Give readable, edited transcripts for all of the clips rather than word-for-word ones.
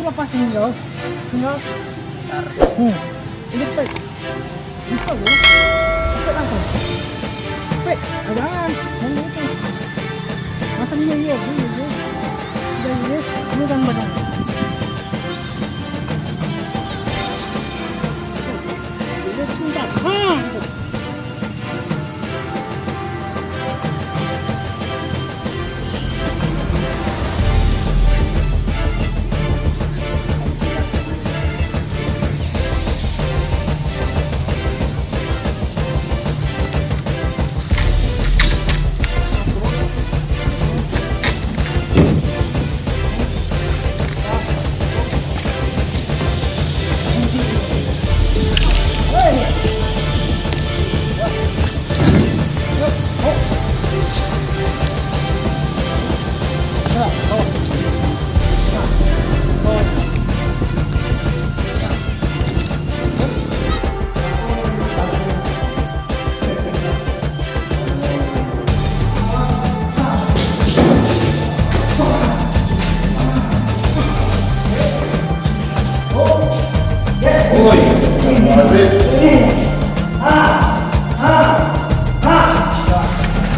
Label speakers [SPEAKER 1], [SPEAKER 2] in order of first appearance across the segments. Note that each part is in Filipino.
[SPEAKER 1] lepas tinggal. Tinggal. Ini pek. Bisa loh. Pek langsung. Pek, jangan. Jangan itu. Macam ini ya, ini. Ini kan badan. Ini cinta. Gitu.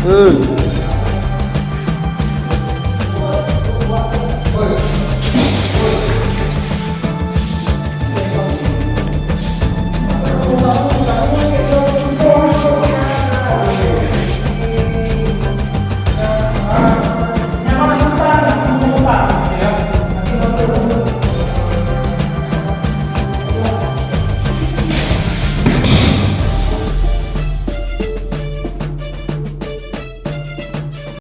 [SPEAKER 2] Ừ.